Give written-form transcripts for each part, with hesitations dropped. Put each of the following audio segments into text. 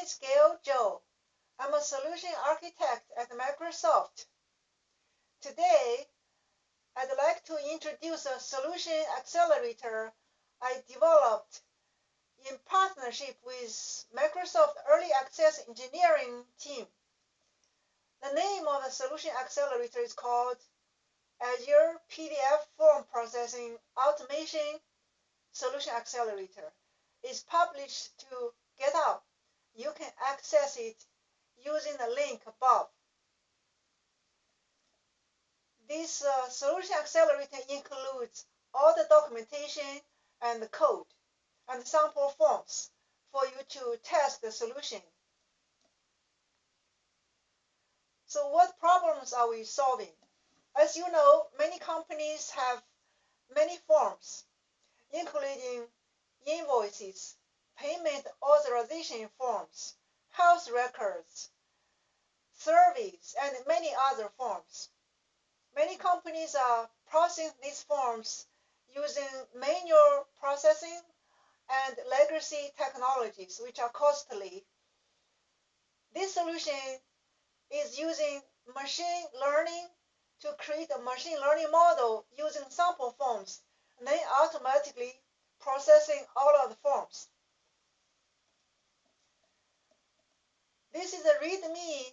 is Gail Zhou. I'm a solution architect at Microsoft. Today, I'd like to introduce a solution accelerator I developed in partnership with Microsoft Early Access Engineering team. The name of the solution accelerator is called Azure PDF Form Processing Automation Solution Accelerator. It's published to GitHub. You can access it using the link above. This solution accelerator includes all the documentation and the code and sample forms for you to test the solution. So what problems are we solving? As you know, many companies have many forms, including invoices, payment authorization forms, health records, surveys, and many other forms. Many companies are processing these forms using manual processing and legacy technologies, which are costly. This solution is using machine learning to create a machine learning model using sample forms, and then automatically processing all of the forms. This is a README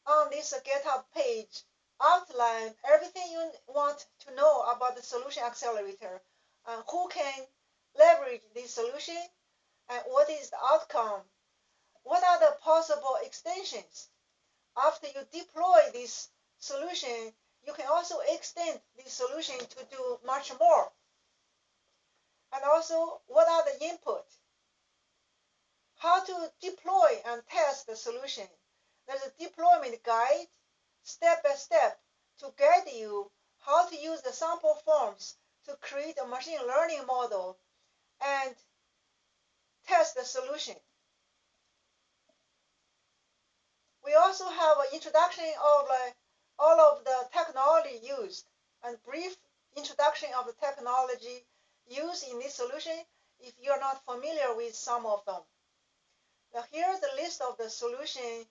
on this GitHub page, outline everything you want to know about the solution accelerator, and who can leverage this solution, and what is the outcome, what are the possible extensions. After you deploy this solution, you can also extend this solution to do much more. And also, what are the input? How to deploy and test the solution. There's a deployment guide, step by step, to guide you how to use the sample forms to create a machine learning model and test the solution. We also have an introduction of all of the technology used and brief introduction of the technology used in this solution if you're not familiar with some of them. Now here's the list of the solution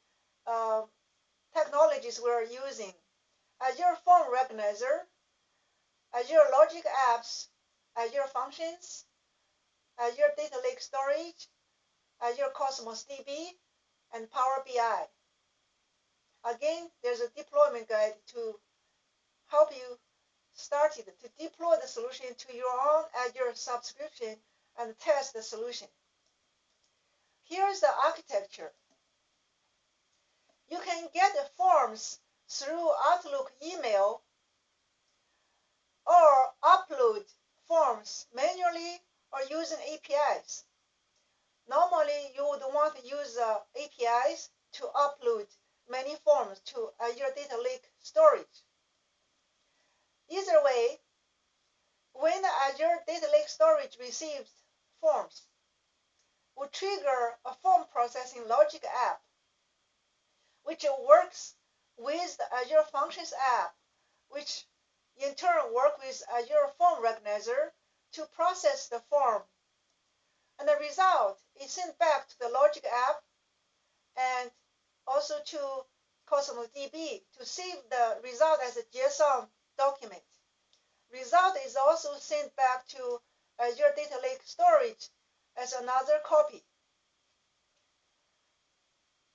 technologies we're using. Azure Form Recognizer, Azure Logic Apps, Azure Functions, Azure Data Lake Storage, Azure Cosmos DB, and Power BI. Again, there's a deployment guide to help you start it, to deploy the solution to your own Azure subscription and test the solution. Here's the architecture. You can get the forms through Outlook email or upload forms manually or using APIs. Normally, you would want to use APIs to upload many forms to Azure Data Lake Storage. Either way, when the Azure Data Lake Storage receives forms, will trigger a form processing logic app, which works with the Azure Functions app, which in turn works with Azure Form Recognizer to process the form. And the result is sent back to the logic app and also to Cosmos DB to save the result as a JSON document. Result is also sent back to Azure Data Lake Storage as another copy.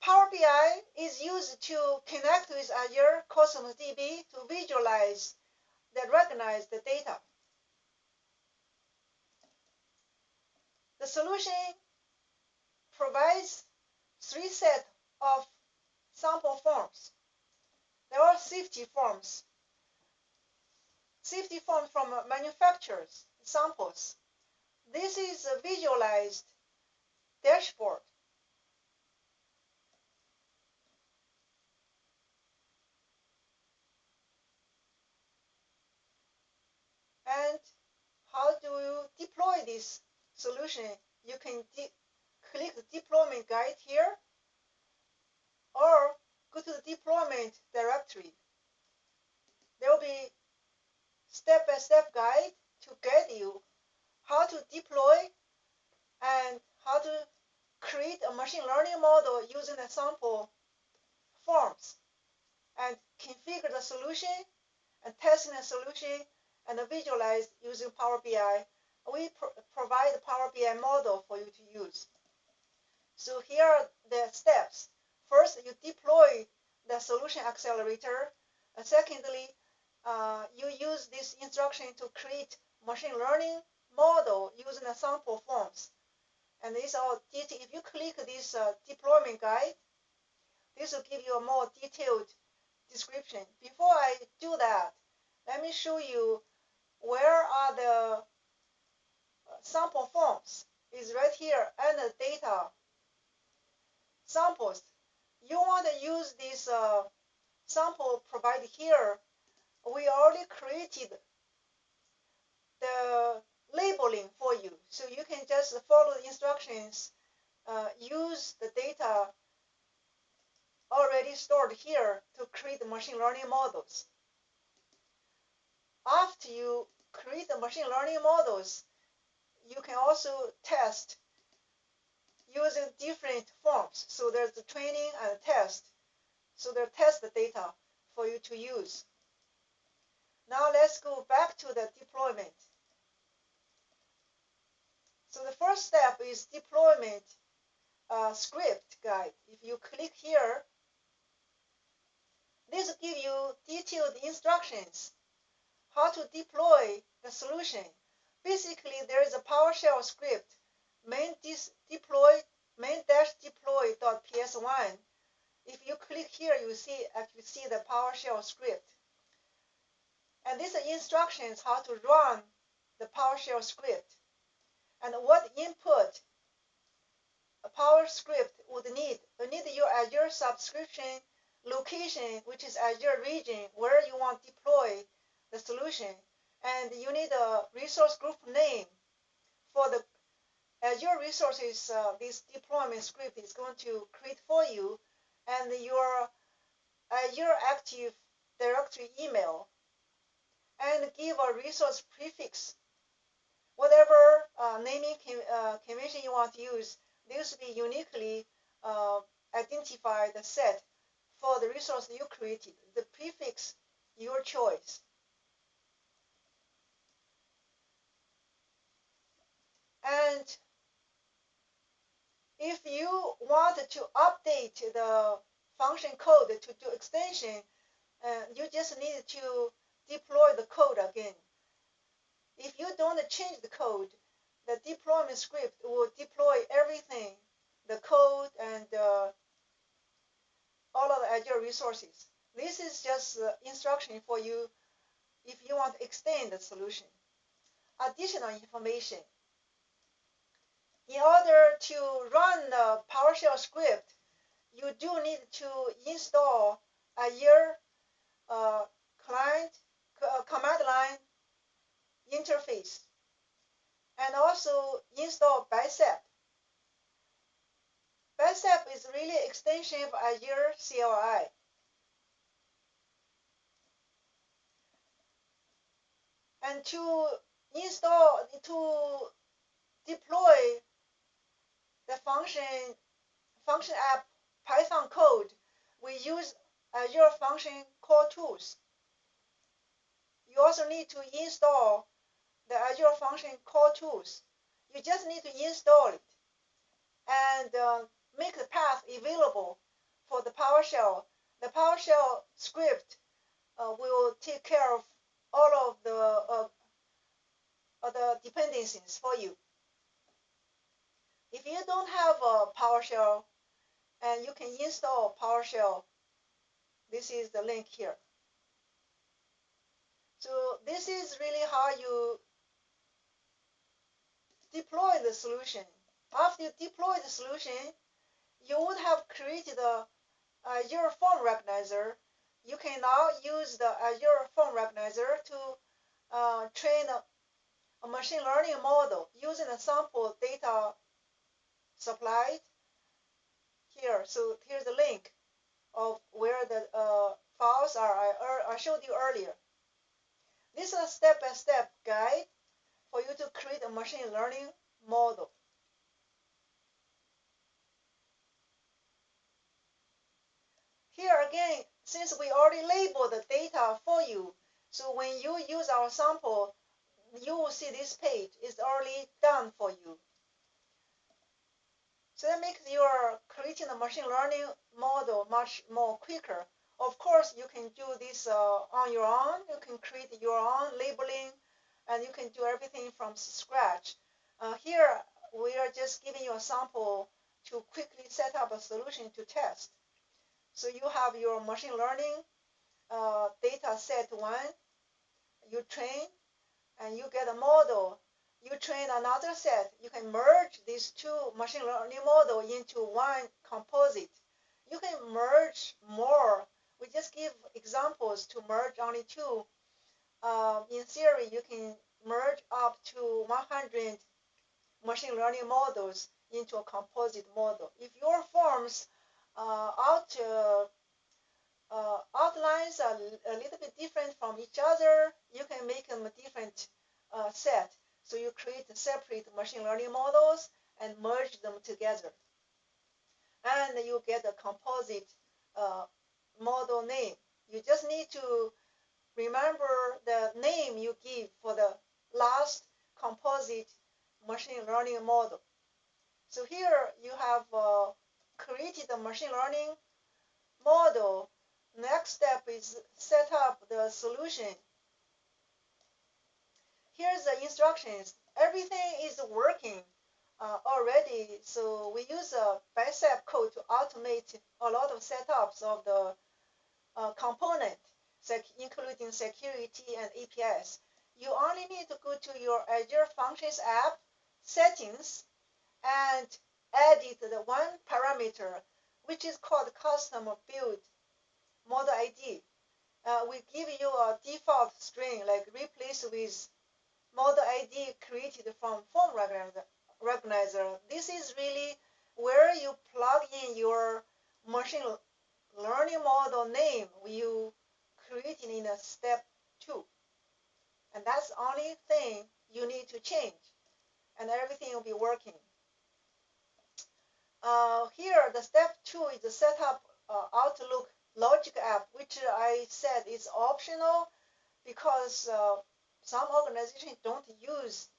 Power BI is used to connect with Azure Cosmos DB to visualize and recognize the data. The solution provides 3 sets of sample forms. There are safety forms. Safety forms from manufacturers, samples. This is a visualized dashboard. And how do you deploy this solution? You can click the deployment guide here or go to the deployment directory. There will be step-by-step guide to guide you how to deploy and how to create create a machine learning model using the sample forms and configure the solution and testing the solution and visualize using Power BI. We provide the Power BI model for you to use. So here are the steps. First, you deploy the solution accelerator. Secondly, you use this instruction to create machine learning model using the sample forms. And this all detail. If you click this deployment guide, this will give you a more detailed description. Before I do that, let me show you where are the sample forms. Is right here and the data samples. You want to use this sample provided here. We already created the labeling for you, so you can just follow the instructions, use the data already stored here to create the machine learning models. After you create the machine learning models, you can also test using different forms. So there's the training and test. So there's test data for you to use. Now let's go back to the deployment. So the first step is deployment script guide. If you click here, this will give you detailed instructions how to deploy the solution. Basically, there is a PowerShell script main-deploy.ps1. If you click here, you actually see the PowerShell script. And these are instructions how to run the PowerShell script and what input a PowerScript would need. You need your Azure subscription location, which is Azure region, where you want to deploy the solution. And you need a resource group name for the Azure resources. This deployment script is going to create for you, and your Azure Active Directory email, and give a resource prefix. Whatever naming convention you want to use, this will be uniquely identified set for the resource you created. The prefix, your choice. And if you want to update the function code to do extension, you just need to deploy the code again. If you don't change the code, the deployment script will deploy everything, the code and all of the Azure resources. This is just instruction for you if you want to extend the solution. Additional information. In order to run the PowerShell script, you do need to install Azure command line interface, and also install Bicep. Bicep is really an extension of Azure CLI. And to deploy the function app Python code, we use Azure function call tools. You also need to install the Azure function call tools. You just need to install it and make the path available for the PowerShell. The PowerShell script will take care of all of the dependencies for you. If you don't have a PowerShell, and you can install PowerShell, this is the link here. So this is really how you deploy the solution. After you deploy the solution, you would have created a Azure Form Recognizer. You can now use the Azure Form Recognizer to train a machine learning model using the sample data supplied here. So here's the link of where the files are. I showed you earlier. This is a step-by-step guide for you to create a machine learning model. Here again, since we already labeled the data for you, so when you use our sample, you will see this page is already done for you. So that makes your creating a machine learning model much more quicker. Of course, you can do this on your own. You can create your own labeling, and you can do everything from scratch. Here, we are just giving you a sample to quickly set up a solution to test. So you have your machine learning data set one, you train, and you get a model. You train another set. You can merge these two machine learning models into one composite. You can merge more. We just give examples to merge only two. In theory, you can merge up to 100 machine learning models into a composite model. If your forms outlines are a little bit different from each other, you can make them a different set. So you create separate machine learning models and merge them together. And you get a composite model name. You just need to remember the name you give for the last composite machine learning model. So here you have created a machine learning model. Next step is set up the solution. Here's the instructions. Everything is working already. So we use a bicep code to automate a lot of setups of the component, including security and APIs. You only need to go to your Azure Functions app settings and edit the one parameter, which is called custom build model ID. We give you a default string like replace with model ID created from form recognizer. This is really where you plug in your machine learning model name you created in a step 2. And that's the only thing you need to change, and everything will be working. Here, the step 2 is the setup Outlook logic app, which I said is optional because some organizations don't use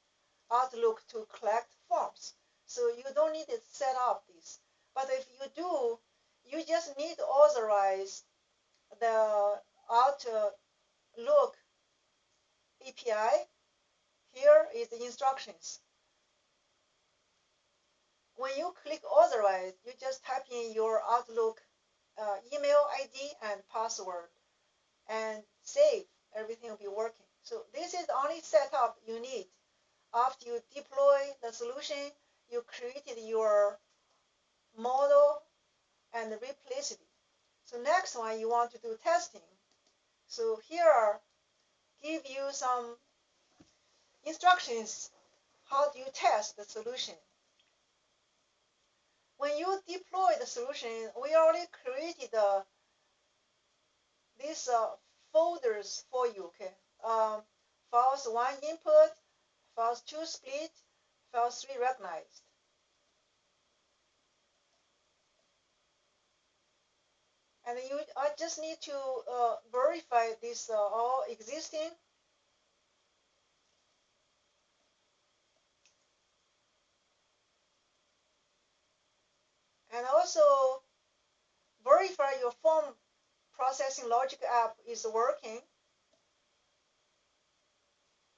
Outlook to collect forms. So you don't need to set up this. But if you do, you just need to authorize the Outlook API. Here is the instructions. When you click authorize, you just type in your Outlook email ID and password and save. Everything will be working. So this is the only setup you need. After you deploy the solution, you created your model and replace it. So next one, you want to do testing. So here, give you some instructions. How do you test the solution? When you deploy the solution, we already created these folders for you. Okay, files 1 input, files 2 split, files 3 recognized. And I just need to verify this all existing. And also verify your form processing logic app is working.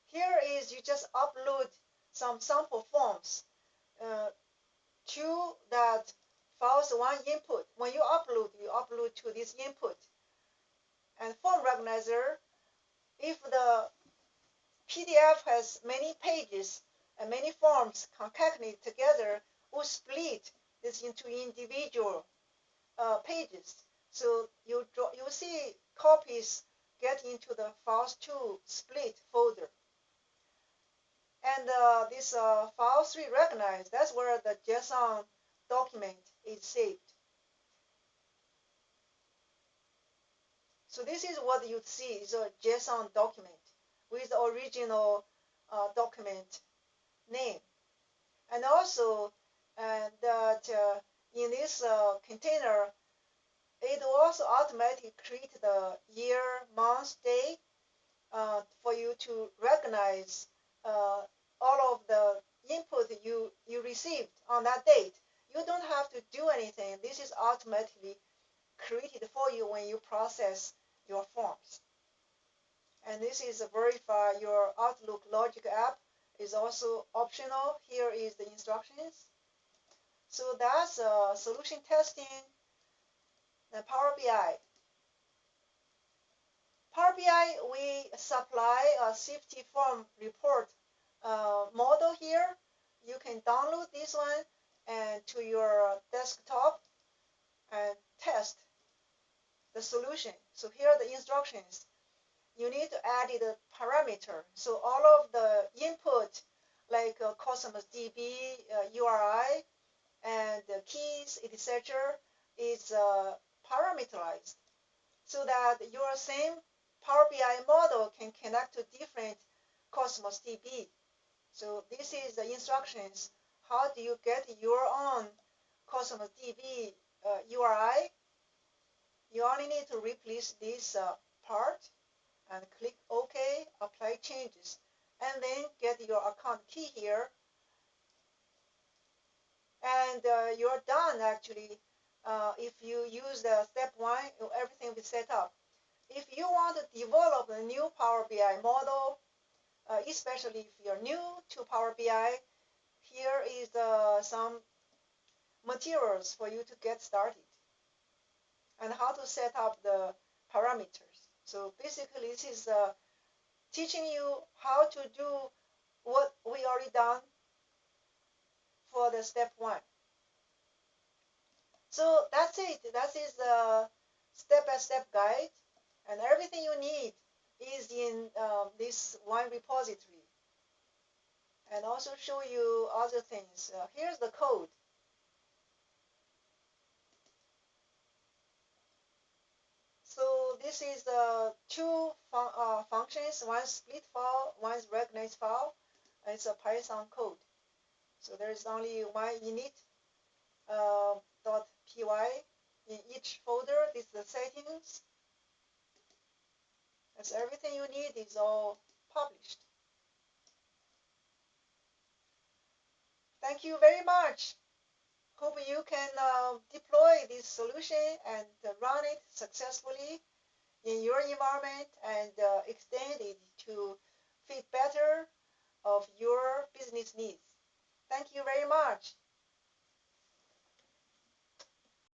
Here is you just upload some sample forms to that files 1 input. When you upload to this input. And form recognizer, if the PDF has many pages and many forms concatenated together, will split this into individual pages. So you see copies get into the files 2 split folder. And this file 3 recognized, that's where the JSON document is saved. So this is what you see is a JSON document with the original document name. And also that in this container, It will also automatically create the year, month, day for you to recognize all of the input you received on that date. You don't have to do anything. This is automatically created for you when you process your forms. And this is verify your Outlook Logic app is also optional. Here is the instructions. So that's solution testing and Power BI. Power BI, we supply a safety form report model here. You can download this one and to your desktop and test the solution. So here are the instructions. You need to add the parameter. So all of the input like customers DB, URI, and keys, etc. is parameterized so that your same Power BI model can connect to different Cosmos DB. So this is the instructions. How do you get your own Cosmos DB URI? You only need to replace this part and click OK, apply changes, and then get your account key here. And you're done actually. If you use the step 1, everything will be set up. If you want to develop a new Power BI model, especially if you're new to Power BI, here is some materials for you to get started and how to set up the parameters. So basically, this is teaching you how to do what we already done for the step 1. So that's it. That is the step-by-step guide, and everything you need is in this one repository. And also show you other things. Here's the code. So this is two functions, one split file, one is recognize file. It's a Python code. So there's only one init .py in each folder. This is the settings. That's everything you need is all published. Thank you very much. Hope you can deploy this solution and run it successfully in your environment and extend it to fit better of your business needs. Thank you very much.